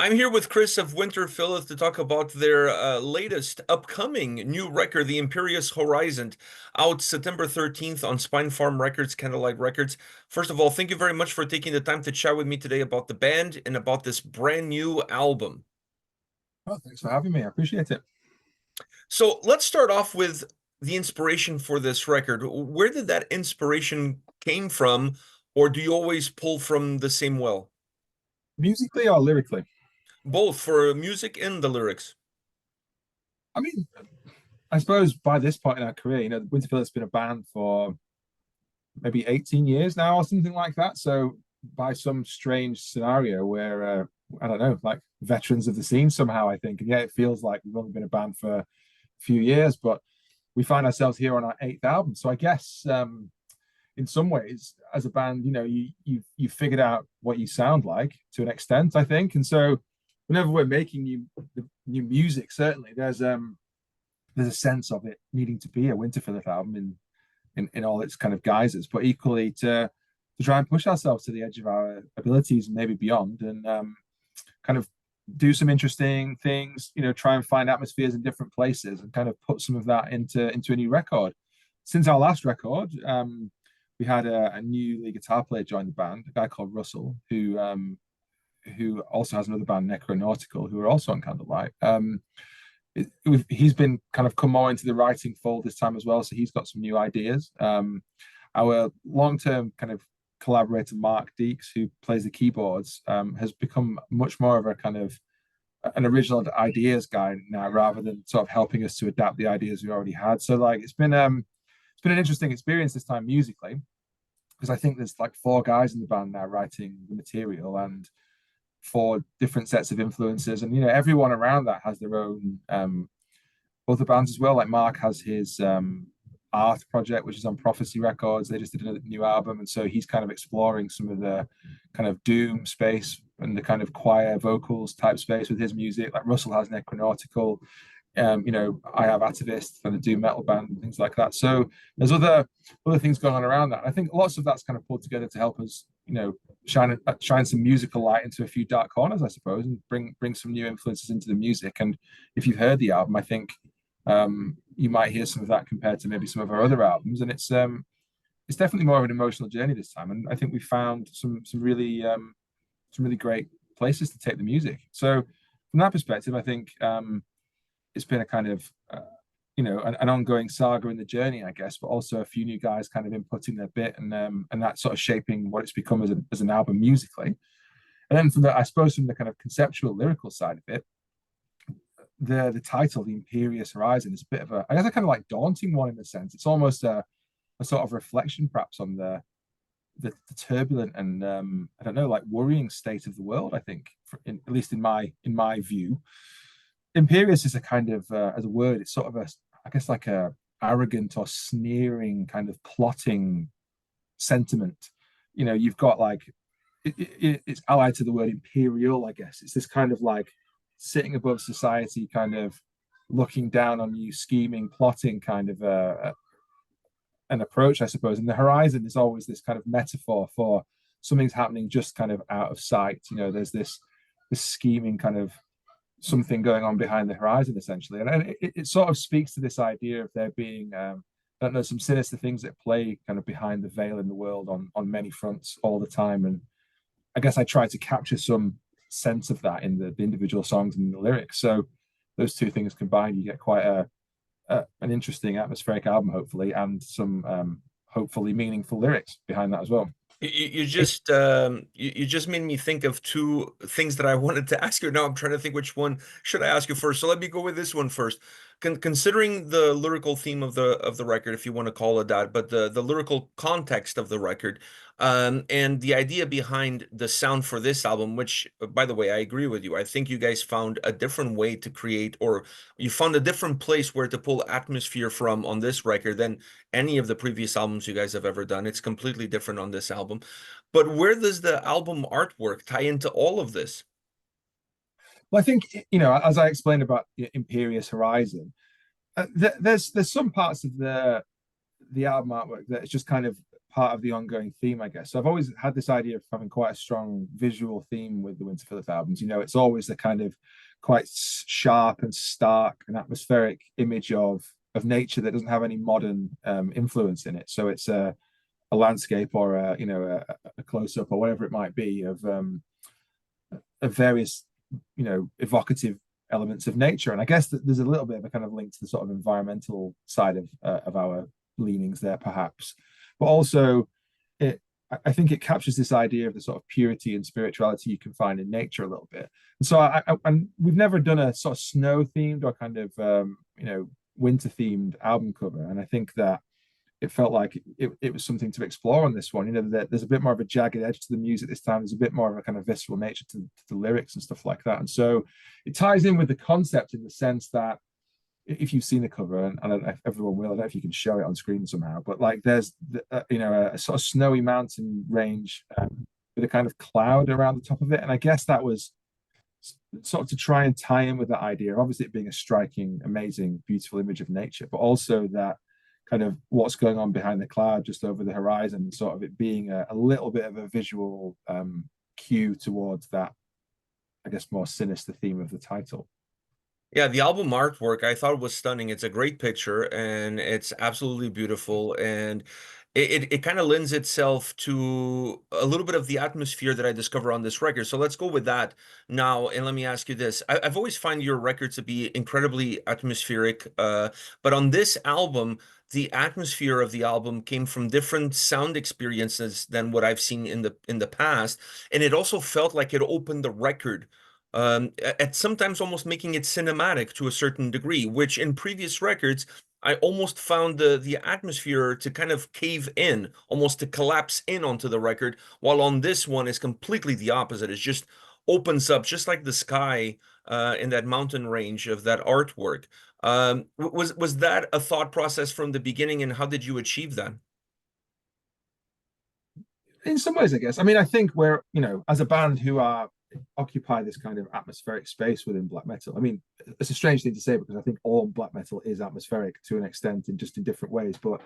I'm here with Chris of Winterfylleth to talk about their latest upcoming new record, the Imperious Horizon, out September 13th on Spine Farm Records, Candlelight Records. First of all, thank you very much for taking the time to chat with me today about the band and about this brand new album. Oh, thanks for having me. I appreciate it. So let's start off with the inspiration for this record. Where did that inspiration came from, or do you always pull from the same well? Musically or lyrically? Both for music and the lyrics. I mean, I suppose by this point in our career, Winterfylleth's been a band for maybe 18 years now or something like that. So by some strange scenario where, I don't know, like veterans of the scene somehow, I think. And yeah, it feels like we've only been a band for a few years, but we find ourselves here on our eighth album. So I guess in some ways, as a band, you figured out what you sound like to an extent, I think. And so whenever we're making new music, certainly there's a sense of it needing to be a Winterfylleth album in all its kind of guises, but equally to try and push ourselves to the edge of our abilities and maybe beyond, and kind of do some interesting things. Try and find atmospheres in different places and kind of put some of that into a new record. Since our last record, we had a new lead guitar player join the band, a guy called Russell, who also has another band, Necronautical, who are also on Candlelight. He's been kind of come more into the writing fold this time as well, so he's got some new ideas. Our long-term kind of collaborator, Mark Deeks, who plays the keyboards, has become much more of a kind of an original ideas guy now, rather than sort of helping us to adapt the ideas we already had. So like it's been an interesting experience this time musically, because I think there's like four guys in the band now writing the material, and four different sets of influences, and everyone around that has their own other bands as well. Like Mark has his art project, which is on Prophecy Records. They just did a new album, and so he's kind of exploring some of the kind of doom space and the kind of choir vocals type space with his music. Like Russell has Necronautical. I have Activist and a doom metal band and things like that. So there's other things going on around that. I think lots of that's kind of pulled together to help us, shine some musical light into a few dark corners, I suppose, and bring some new influences into the music. And if you've heard the album, I think you might hear some of that compared to maybe some of our other albums. And it's definitely more of an emotional journey this time. And I think we found some really great places to take the music. So from that perspective, I think it's been a kind of an ongoing saga in the journey, I guess, but also a few new guys kind of inputting their bit, and that sort of shaping what it's become as an album musically. And then I suppose from the kind of conceptual lyrical side of it, the title, the Imperious Horizon, is a bit of a, I guess, a kind of like daunting one in a sense. It's almost a sort of reflection perhaps on the turbulent and I don't know, like worrying state of the world, I think, at least in my view. Imperious is a kind of as a word, it's sort of I guess like a arrogant or sneering kind of plotting sentiment. You've got like it's allied to the word imperial, I guess. It's this kind of like sitting above society, kind of looking down on you, scheming, plotting kind of an approach, I suppose. And the horizon is always this kind of metaphor for something's happening just kind of out of sight. There's this scheming kind of something going on behind the horizon, essentially. And it sort of speaks to this idea of there being, I don't know, some sinister things that play kind of behind the veil in the world on many fronts all the time. And I guess I try to capture some sense of that in the individual songs and the lyrics. So those two things combined, you get quite an interesting atmospheric album, hopefully, and some hopefully meaningful lyrics behind that as well. You just made me think of two things that I wanted to ask you. Now I'm trying to think which one should I ask you first. So let me go with this one first. Considering the lyrical theme of the record, if you want to call it that, but the lyrical context of the record, and the idea behind the sound for this album, which, by the way, I agree with you. I think you guys found a different way to create, or you found a different place where to pull atmosphere from on this record than any of the previous albums you guys have ever done. It's completely different on this album. But where does the album artwork tie into all of this? Well, I think, as I explained about the Imperious Horizon, there's some parts of the album artwork that it's just kind of part of the ongoing theme, I guess. So I've always had this idea of having quite a strong visual theme with the Winterfylleth albums. It's always the kind of quite sharp and stark and atmospheric image of nature that doesn't have any modern influence in it. So it's a landscape or a close up or whatever it might be of various evocative elements of nature. And I guess that there's a little bit of a kind of link to the sort of environmental side of our leanings there, perhaps. But also, I think it captures this idea of the sort of purity and spirituality you can find in nature a little bit. And so, and we've never done a sort of snow themed or kind of winter themed album cover, and I think that it felt like it was something to explore on this one. There's a bit more of a jagged edge to the music this time. There's a bit more of a kind of visceral nature to the lyrics and stuff like that. And so it ties in with the concept in the sense that if you've seen the cover, and I don't know if everyone will, I don't know if you can show it on screen somehow, but like there's a sort of snowy mountain range with a kind of cloud around the top of it. And I guess that was sort of to try and tie in with that idea, obviously it being a striking, amazing, beautiful image of nature, but also that kind of what's going on behind the cloud just over the horizon, sort of it being a little bit of a visual cue towards that, I guess, more sinister theme of the title. Yeah, the album artwork I thought was stunning. It's a great picture and it's absolutely beautiful. And it kind of lends itself to a little bit of the atmosphere that I discover on this record. So let's go with that now. And let me ask you this. I've always find your records to be incredibly atmospheric. But on this album, the atmosphere of the album came from different sound experiences than what I've seen in the past. And it also felt like it opened the record at sometimes almost making it cinematic to a certain degree, which in previous records I almost found the atmosphere to kind of cave in, almost to collapse in onto the record, while on this one is completely the opposite. It just opens up, just like the sky in that mountain range of that artwork. Was that a thought process from the beginning, and how did you achieve that? In some ways, I guess. I mean, I think we're, as a band who are occupy this kind of atmospheric space within black metal. I mean, it's a strange thing to say because I think all black metal is atmospheric to an extent in just in different ways. But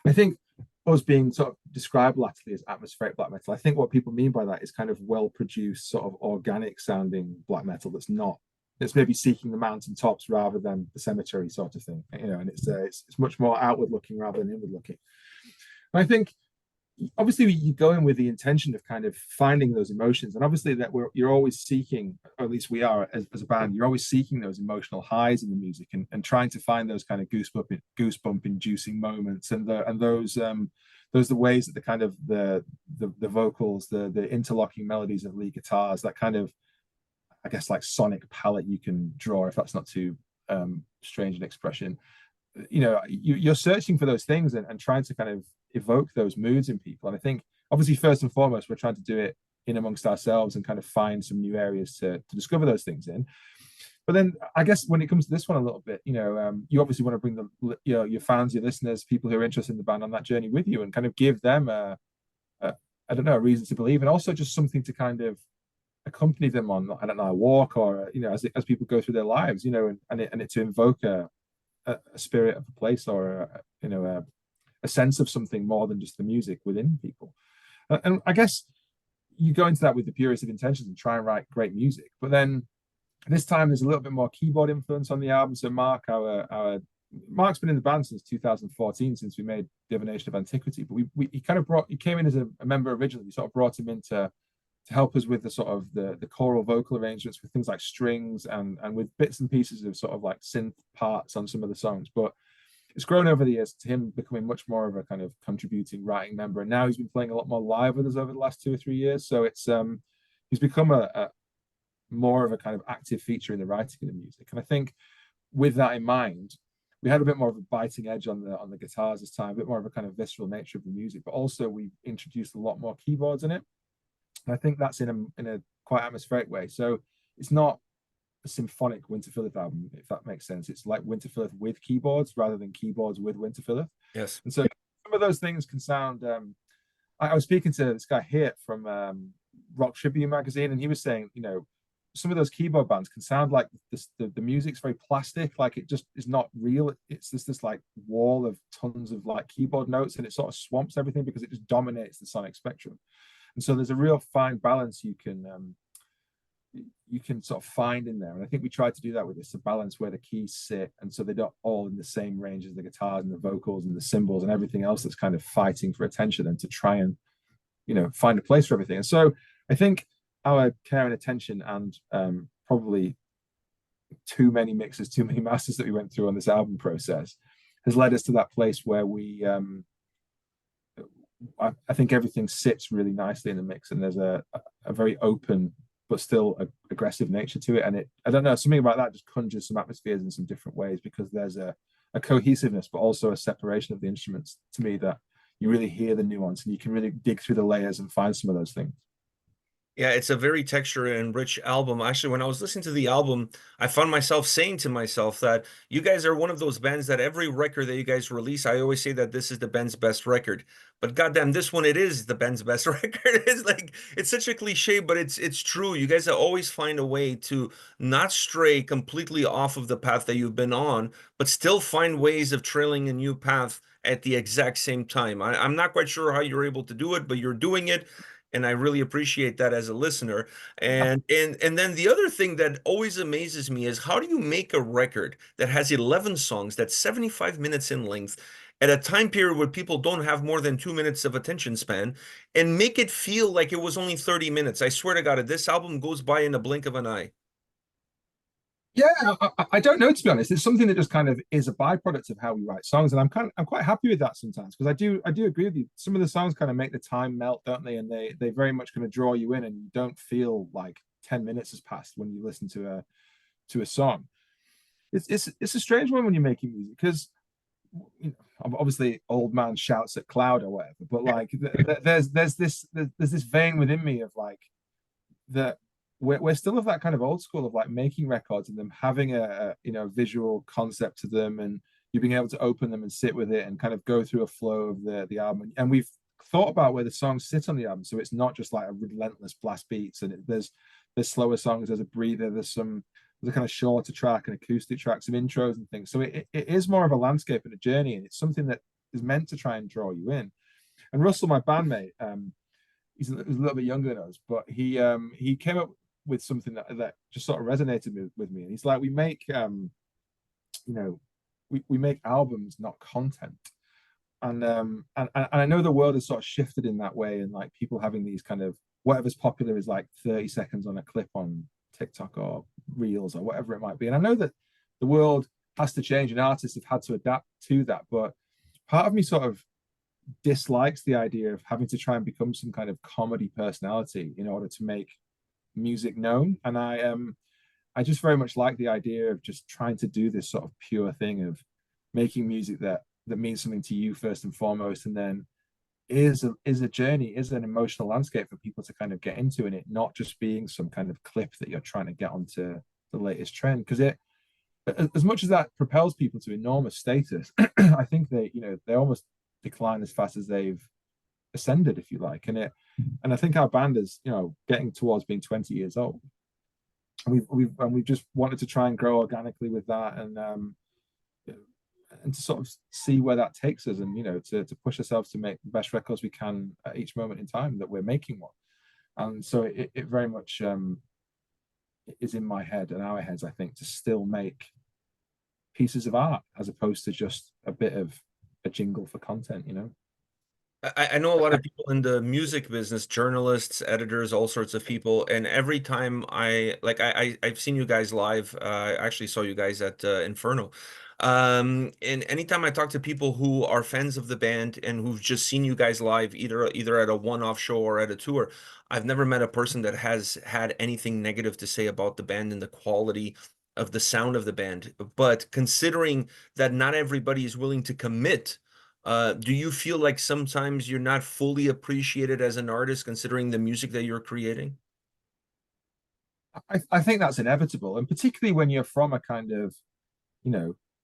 I think us being sort of described latterly as atmospheric black metal, I think what people mean by that is kind of well produced, sort of organic sounding black metal that's maybe seeking the mountain tops rather than the cemetery sort of thing, and it's much more outward looking rather than inward looking. And I think obviously you go in with the intention of kind of finding those emotions, and obviously that you're always seeking, or at least we are as a band, you're always seeking those emotional highs in the music and trying to find those kind of goosebump inducing moments, and those the ways that the kind of the vocals, the interlocking melodies of lead guitars, that kind of, I guess, like sonic palette you can draw, if that's not too strange an expression. You're searching for those things and trying to kind of evoke those moods in people. And I think obviously first and foremost we're trying to do it in amongst ourselves and kind of find some new areas to discover those things in. But then I guess when it comes to this one a little bit, you obviously want to bring your fans, your listeners, people who are interested in the band on that journey with you, and kind of give them I don't know, a reason to believe, and also just something to kind of accompany them on, I don't know, a walk, or as people go through their lives, and it to invoke a spirit of a place, or a sense of something more than just the music within people. And I guess you go into that with the purest of intentions and try and write great music, but then this time there's a little bit more keyboard influence on the album. So Mark's been in the band since 2014, since we made Divination of Antiquity, but he came in as a member originally. We sort of brought him in to help us with the sort of the choral vocal arrangements, with things like strings and with bits and pieces of sort of like synth parts on some of the songs. But it's grown over the years to him becoming much more of a kind of contributing writing member, and now he's been playing a lot more live with us over the last 2 or 3 years. So it's he's become a more of a kind of active feature in the writing of the music. And I think with that in mind, we had a bit more of a biting edge on the guitars this time, a bit more of a kind of visceral nature of the music, but also we introduced a lot more keyboards in it. And I think that's in a quite atmospheric way. So it's not a symphonic Winterfylleth album, if that makes sense. It's like Winterfylleth with keyboards rather than keyboards with Winterfylleth. Yes. And so some of those things can sound. I was speaking to this guy here from Rock Tribune magazine, and he was saying, some of those keyboard bands can sound like the music's very plastic, like it just is not real. It's this like wall of tons of like keyboard notes, and it sort of swamps everything because it just dominates the sonic spectrum. And so there's a real fine balance you can sort of find in there. And I think we tried to do that with this, to balance where the keys sit, and so they're not all in the same range as the guitars and the vocals and the cymbals and everything else that's kind of fighting for attention, and to try and find a place for everything. And so I think our care and attention, and probably too many mixes, too many masters that we went through on this album process, has led us to that place where I think everything sits really nicely in the mix, and there's a very open but still aggressive nature to it. And I don't know, something about that just conjures some atmospheres in some different ways, because there's a cohesiveness, but also a separation of the instruments to me, that you really hear the nuance and you can really dig through the layers and find some of those things. Yeah, it's a very texture and rich album. Actually, when I was listening to the album, I found myself saying to myself that you guys are one of those bands that every record that you guys release, I always say that this is the band's best record. But goddamn, this one, it is the band's best record. It's like, it's such a cliche, but it's true. You guys always find a way to not stray completely off of the path that you've been on, but still find ways of trailing a new path at the exact same time. I'm not quite sure how you're able to do it, but you're doing it, and I really appreciate that as a listener. And then the other thing that always amazes me is, how do you make a record that has 11 songs, that's 75 minutes in length, at a time period where people don't have more than 2 minutes of attention span, and make it feel like it was only 30 minutes? I swear to God, this album goes by in a blink of an eye. Yeah, I don't know, to be honest. It's something that just kind of is a byproduct of how we write songs, and I'm quite happy with that sometimes, because I do agree with you. Some of the songs kind of make the time melt, don't they? And they very much kind of draw you in, and you don't feel like 10 minutes has passed when you listen to a song. It's a strange one when you're making music, because obviously old man shouts at cloud or whatever, but like there's this vein within me of like that we're still of that kind of old school of like making records and them having a visual concept to them, and you being able to open them and sit with it and kind of go through a flow of the album. And we've thought about where the songs sit on the album, so it's not just like a relentless blast beats, and there's slower songs, there's a breather, there's a kind of shorter track and acoustic tracks and intros and things. So it is more of a landscape and a journey, and it's something that is meant to try and draw you in. And Russell, my bandmate, he's a little bit younger than us, but he came up with something that just sort of resonated with me. And he's like, we make we make albums, not content. And I know the world has sort of shifted in that way, and like people having these kind of, whatever's popular is like 30 seconds on a clip on TikTok or Reels or whatever it might be. And I know that the world has to change and artists have had to adapt to that, but part of me sort of dislikes the idea of having to try and become some kind of comedy personality in order to make music known. And I just very much like the idea of just trying to do this sort of pure thing of making music that means something to you first and foremost, and then is a journey, is an emotional landscape for people to kind of get into, and it not just being some kind of clip that you're trying to get onto the latest trend. Because it, as much as that propels people to enormous status, I think they almost decline as fast as they've ascended, if you like. And I think our band is getting towards being 20 years old, and we've just wanted to try and grow organically with that, and to sort of see where that takes us, and to push ourselves to make the best records we can at each moment in time that we're making one. And so it very much is in my head and our heads, I think, to still make pieces of art as opposed to just a bit of a jingle for content. I know a lot of people in the music business, journalists, editors, all sorts of people. And every time I've seen you guys live. I actually saw you guys at Inferno. And anytime I talk to people who are fans of the band and who've just seen you guys live, either at a one-off show or at a tour, I've never met a person that has had anything negative to say about the band and the quality of the sound of the band. But considering that not everybody is willing to commit, do you feel like sometimes you're not fully appreciated as an artist, considering the music that you're creating? I think that's inevitable, and particularly when you're from a kind of,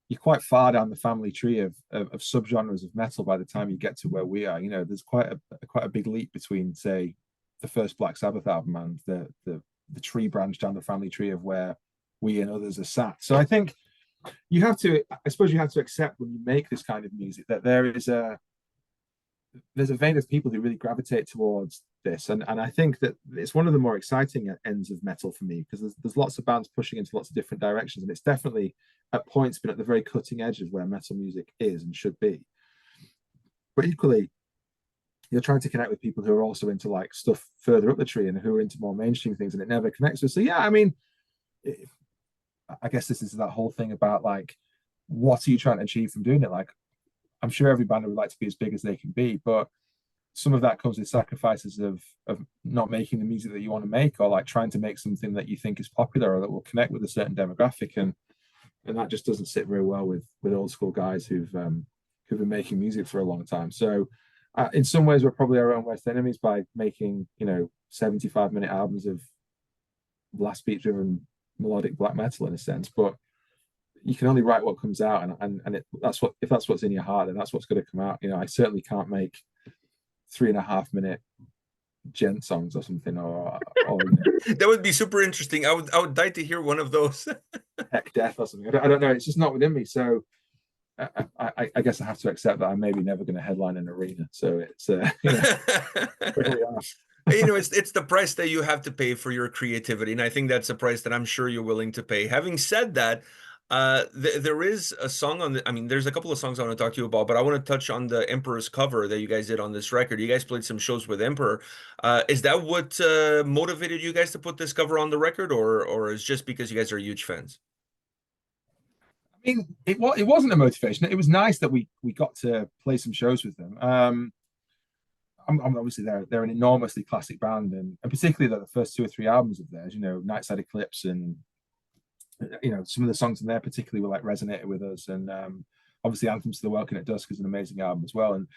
you're quite far down the family tree of subgenres of metal by the time you get to where we are. There's quite a big leap between, say, the first Black Sabbath album and the the tree branch down the family tree of where we and others are sat. So I think you have to, I suppose you have to accept when you make this kind of music that there's a vein of people who really gravitate towards this, and I think that it's one of the more exciting ends of metal for me, because there's lots of bands pushing into lots of different directions, and it's definitely at points been at the very cutting edge of where metal music is and should be. But equally, you're trying to connect with people who are also into like stuff further up the tree and who are into more mainstream things, and it never connects with. So yeah, I mean, I guess this is that whole thing about like, what are you trying to achieve from doing it? Like, I'm sure every band would like to be as big as they can be, but some of that comes with sacrifices of not making the music that you want to make, or like trying to make something that you think is popular or that will connect with a certain demographic, and that just doesn't sit very well with old school guys who've been making music for a long time. So in some ways, we're probably our own worst enemies by making 75-minute albums of blast beat driven melodic black metal in a sense, but you can only write what comes out, that's what, if that's what's in your heart, then that's what's going to come out. I certainly can't make 3.5 minute gent songs or something, or That would be super interesting. I would die to hear one of those. heck death or something. I don't know. It's just not within me. So I guess I have to accept that I'm maybe never going to headline an arena. So it's It's the price that you have to pay for your creativity, and I think that's a price that I'm sure you're willing to pay. Having said that, there is a song on the, I mean, there's a couple of songs I want to talk to you about, but I want to touch on the Emperor's cover that you guys did on this record. You guys played some shows with Emperor. Is that what motivated you guys to put this cover on the record, or is just because you guys are huge fans? I mean, it wasn't a motivation. It was nice that we got to play some shows with them. I'm obviously they're an enormously classic band, and particularly the first 2 or 3 albums of theirs, Nightside Eclipse, and some of the songs in there particularly were like resonated with us, and obviously Anthems to the Welkin at Dusk is an amazing album as well. And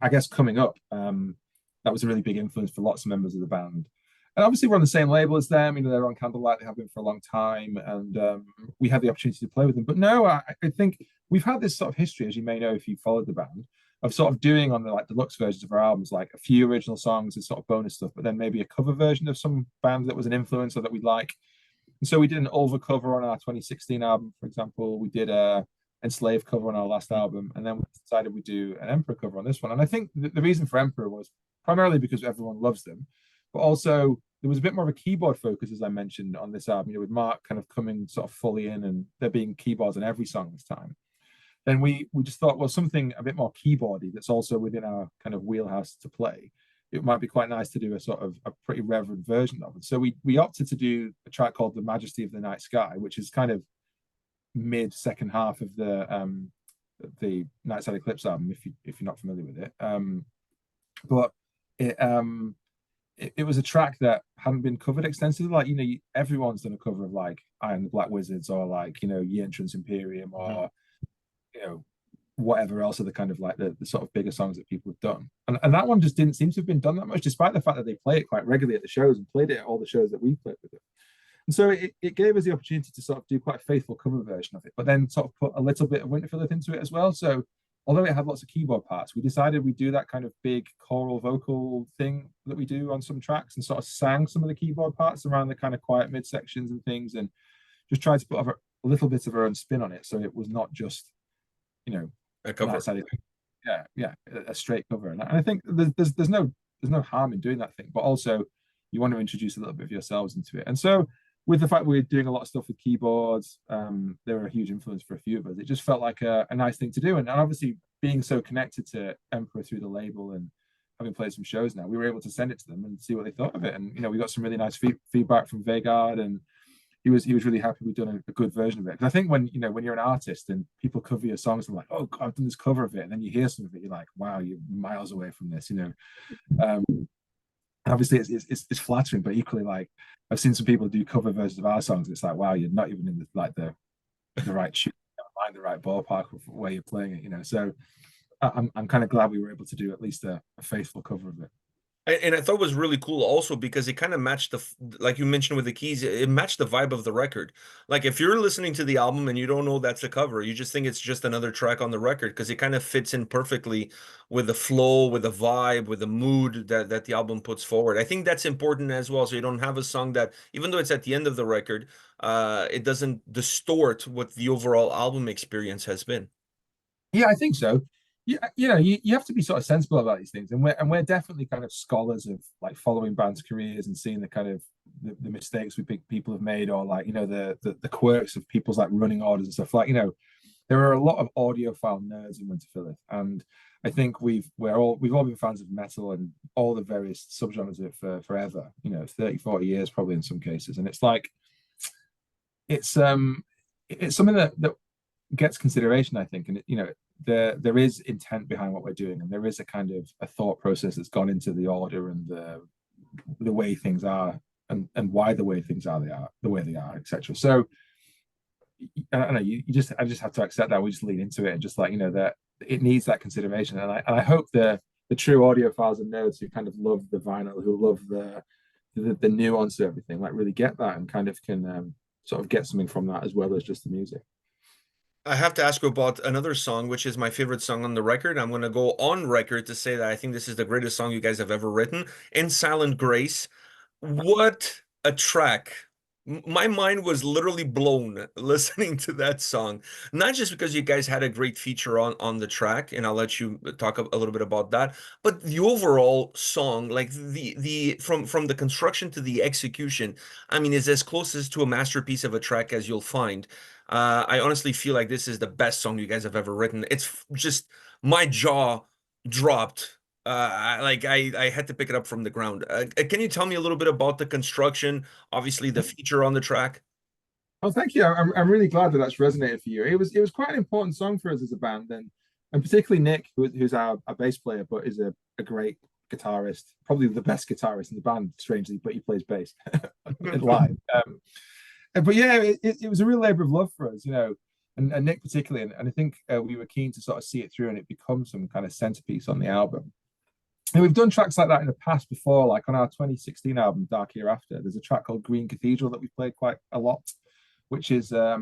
I guess coming up, that was a really big influence for lots of members of the band. And obviously we're on the same label as them. They're on Candlelight. They have been for a long time, and we had the opportunity to play with them. But no, I think we've had this sort of history, as you may know if you followed the band, of sort of doing on the like deluxe versions of our albums, like a few original songs and sort of bonus stuff, but then maybe a cover version of some band that was an influence or that we like. And so we did an Ulver cover on our 2016 album, for example. We did a Enslaved cover on our last album, and then we decided we'd do an Emperor cover on this one. And I think the reason for Emperor was primarily because everyone loves them, but also there was a bit more of a keyboard focus, as I mentioned, on this album, with Mark kind of coming sort of fully in and there being keyboards on every song this time. Then we just thought, well, something a bit more keyboardy that's also within our kind of wheelhouse to play. It might be quite nice to do a sort of a pretty reverent version of it. So we opted to do a track called The Majesty of the Night Sky, which is kind of mid second half of the Nightside Eclipse album, if you're not familiar with it. But it was a track that hadn't been covered extensively. Like, everyone's done a cover of like I Am the Black Wizards, or like, Ye Entrance Imperium, or whatever else are the kind of like the sort of bigger songs that people have done. And that one just didn't seem to have been done that much, despite the fact that they play it quite regularly at the shows and played it at all the shows that we played with it. And so it gave us the opportunity to sort of do quite a faithful cover version of it, but then sort of put a little bit of Winterfylleth into it as well. So although it had lots of keyboard parts, we decided we'd do that kind of big choral vocal thing that we do on some tracks, and sort of sang some of the keyboard parts around the kind of quiet mid sections and things, and just tried to put a little bit of our own spin on it. So it was not just, A cover. A straight cover. And I think there's no harm in doing that thing, but also you want to introduce a little bit of yourselves into it. And so with the fact we're doing a lot of stuff with keyboards, they were a huge influence for a few of us. It just felt like a nice thing to do. And obviously being so connected to Emperor through the label and having played some shows now, we were able to send it to them and see what they thought of it. And, we got some really nice feedback from Vegard, and he was really happy we'd done a good version of it. Because I think when you're an artist and people cover your songs, and like, oh, God, I've done this cover of it, and then you hear some of it, you're like, wow, you're miles away from this, Obviously it's flattering, but equally, like, I've seen some people do cover versions of our songs. It's like, wow, you're not even in the right tune, find the right ballpark of where you're playing it, So I'm kind of glad we were able to do at least a faithful cover of it. And I thought it was really cool also because it kind of matched like you mentioned with the keys, it matched the vibe of the record. Like if you're listening to the album and you don't know that's a cover, you just think it's just another track on the record because it kind of fits in perfectly with the flow, with the vibe, with the mood that the album puts forward. I think that's important as well. So you don't have a song that, even though it's at the end of the record, it doesn't distort what the overall album experience has been. Yeah, I think so. You have to be sort of sensible about these things, and we're definitely kind of scholars of like following bands' careers and seeing the kind of the mistakes we think people have made, or like the quirks of people's like running orders and stuff. Like there are a lot of audiophile nerds in Winterfylleth, and I think we've all been fans of metal and all the various subgenres of it for forever. 30, 40 years probably in some cases, and it's like it's um it's something that gets consideration, I think, and there is intent behind what we're doing, and there is a kind of a thought process that's gone into the order and the way things are, and why the way things are the way they are, etc. So I don't know, I just have to accept that. We just lean into it and just like that it needs that consideration, and I hope the true audiophiles and nerds who kind of love the vinyl, who love the nuance of everything, like really get that and kind of can sort of get something from that as well as just the music. I have to ask you about another song, which is my favorite song on the record. I'm going to go on record to say that I think this is the greatest song you guys have ever written. In Silent Grace, what a track. My mind was literally blown listening to that song. Not just because you guys had a great feature on the track, and I'll let you talk a little bit about that, but the overall song, like the from the construction to the execution, I mean, is as close as to a masterpiece of a track as you'll find. I honestly feel like this is the best song you guys have ever written. It's just my jaw dropped. I had to pick it up from the ground. Can you tell me a little bit about the construction? Obviously, the feature on the track. Oh, thank you. I'm really glad that that's resonated for you. It was quite an important song for us as a band, and particularly Nick, who's our bass player, but is a great guitarist, probably the best guitarist in the band, strangely, but he plays bass live. But yeah, it was a real labor of love for us, and Nick particularly, and I think we were keen to sort of see it through and it become some kind of centerpiece on the album. And we've done tracks like that in the past before, like on our 2016 album, Dark Hereafter. There's a track called Green Cathedral that we played quite a lot, which is a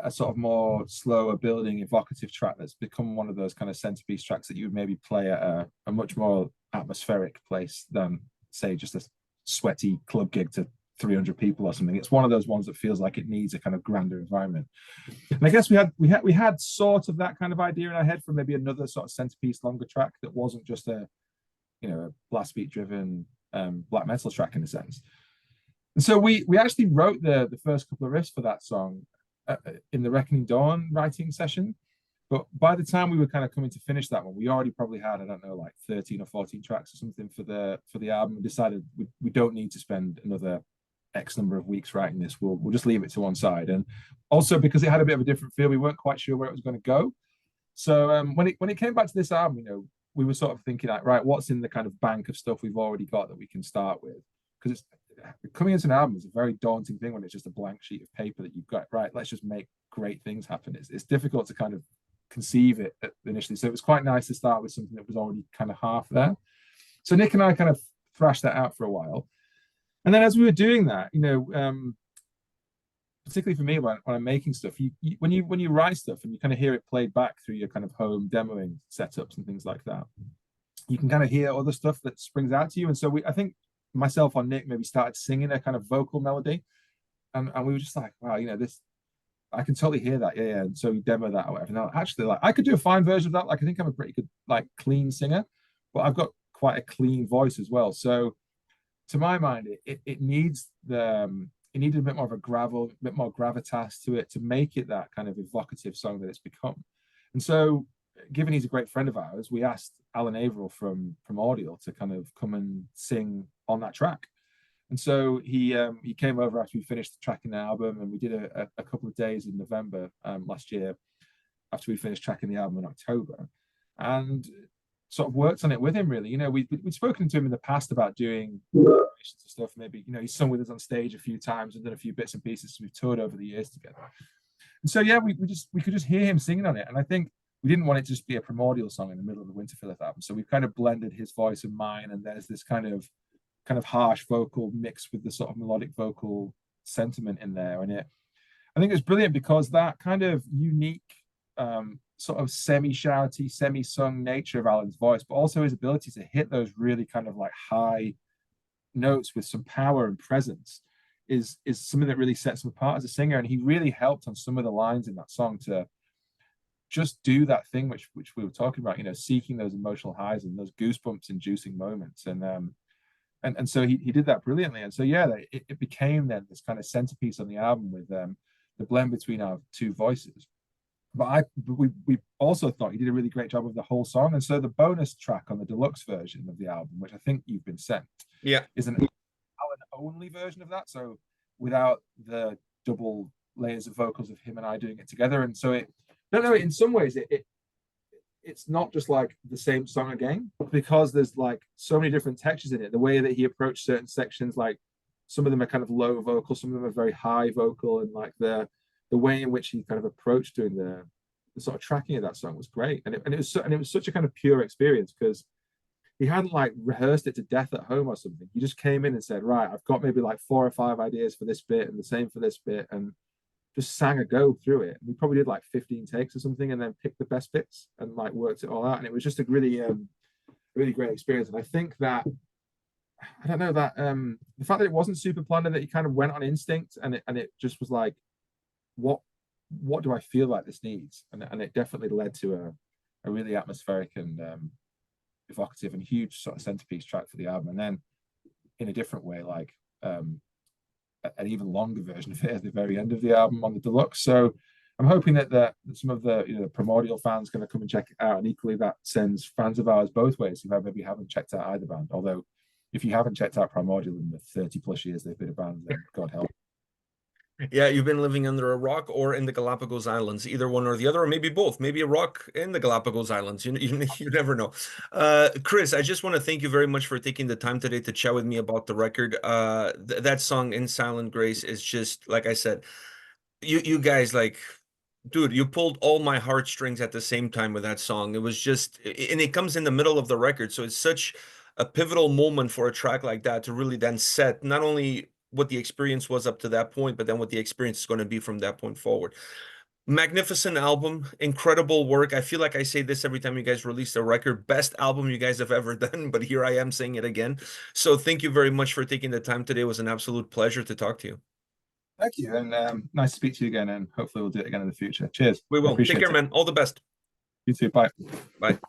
sort of more slower building, evocative track that's become one of those kind of centerpiece tracks that you would maybe play at a much more atmospheric place than, say, just a sweaty club gig to 300 people or something. It's one of those ones that feels like it needs a kind of grander environment. And I guess we had sort of that kind of idea in our head for maybe another sort of centerpiece longer track that wasn't just a blast beat driven black metal track in a sense. And so we actually wrote the first couple of riffs for that song in the Reckoning Dawn writing session. But by the time we were kind of coming to finish that one, we already probably had, I don't know, like 13 or 14 tracks or something for the album. We decided we don't need to spend another X number of weeks writing this. We'll just leave it to one side. And also because it had a bit of a different feel, we weren't quite sure where it was going to go. So when it came back to this album, we were sort of thinking like, right, what's in the kind of bank of stuff we've already got that we can start with? Because coming into an album is a very daunting thing when it's just a blank sheet of paper that you've got. Right, let's just make great things happen. It's difficult to kind of conceive it initially. So it was quite nice to start with something that was already kind of half there. So Nick and I kind of thrashed that out for a while. And then as we were doing that, particularly for me when I'm making stuff, when you write stuff and you kind of hear it played back through your kind of home demoing setups and things like that, you can kind of hear other stuff that springs out to you. And so I think myself or Nick maybe started singing a kind of vocal melody, and we were just like, wow, this I can totally hear that, yeah. And so we demo that or whatever. Now actually, like I could do a fine version of that. Like I think I'm a pretty good like clean singer, but I've got quite a clean voice as well. So to my mind, it needs it needed a bit more of a gravel, a bit more gravitas to it to make it that kind of evocative song that it's become. And so, given he's a great friend of ours, we asked Alan Averill from Audial to kind of come and sing on that track. And so he came over after we finished tracking the album, and we did a couple of days in November last year after we finished tracking the album in October, and sort of worked on it with him. Really, we'd spoken to him in the past about doing stuff. Maybe he's sung with us on stage a few times and done a few bits and pieces. So we've toured over the years together. And so yeah, we could just hear him singing on it, and I think we didn't want it to just be a primordial song in the middle of the Winterfylleth album. So we've kind of blended his voice and mine, and there's this kind of harsh vocal mixed with the sort of melodic vocal sentiment in there. And I think it was brilliant because that kind of unique sort of semi-shouty, semi-sung nature of Alan's voice, but also his ability to hit those really kind of like high notes with some power and presence is something that really sets him apart as a singer. And he really helped on some of the lines in that song to just do that thing which we were talking about, seeking those emotional highs and those goosebumps inducing moments. And so he did that brilliantly. And so yeah, it became then this kind of centerpiece on the album with the blend between our two voices. But we also thought he did a really great job of the whole song. And so the bonus track on the deluxe version of the album, which I think you've been sent, Yeah. is an Alan only version of that. So without the double layers of vocals of him and I doing it together. And so in some ways it's not just like the same song again, because there's like so many different textures in it. The way that he approached certain sections, like some of them are kind of low vocal, some of them are very high vocal, and like the way in which he kind of approached doing the sort of tracking of that song was great. And it was such a kind of pure experience because he hadn't like rehearsed it to death at home or something. He just came in and said, right, I've got maybe like 4 or 5 ideas for this bit and the same for this bit, and just sang a go through it. We probably did like 15 takes or something, and then picked the best bits and like worked it all out. And it was just a really great experience. And I think that I don't know that the fact that it wasn't super planned and that he kind of went on instinct, and it just was like, what do I feel like this needs? And it definitely led to a really atmospheric and evocative and huge sort of centerpiece track for the album. And then in a different way, like an even longer version of it at the very end of the album on the deluxe. So I'm hoping that some of the primordial fans going to come and check it out, and equally that sends fans of ours both ways who maybe haven't checked out either band. Although if you haven't checked out Primordial in the 30 plus years they've been a band, then God help. Yeah, you've been living under a rock or in the Galapagos Islands, either one or the other, or maybe both. Maybe a rock in the Galapagos Islands. You never know. Chris, I just want to thank you very much for taking the time today to chat with me about the record. That song "In Silent Grace" is just like I said. You guys like, dude, you pulled all my heartstrings at the same time with that song. It was just, and it comes in the middle of the record, so it's such a pivotal moment for a track like that to really then set not only what the experience was up to that point, but then what the experience is going to be from that point forward. Magnificent album, incredible work. I feel like I say this every time you guys release a record. Best album you guys have ever done, but here I am saying it again. So thank you very much for taking the time today. It was an absolute pleasure to talk to you. Thank you, and nice to speak to you again, and hopefully we'll do it again in the future. Cheers. We I will. Take appreciate care, it. man. All the best. You too. Bye. Bye.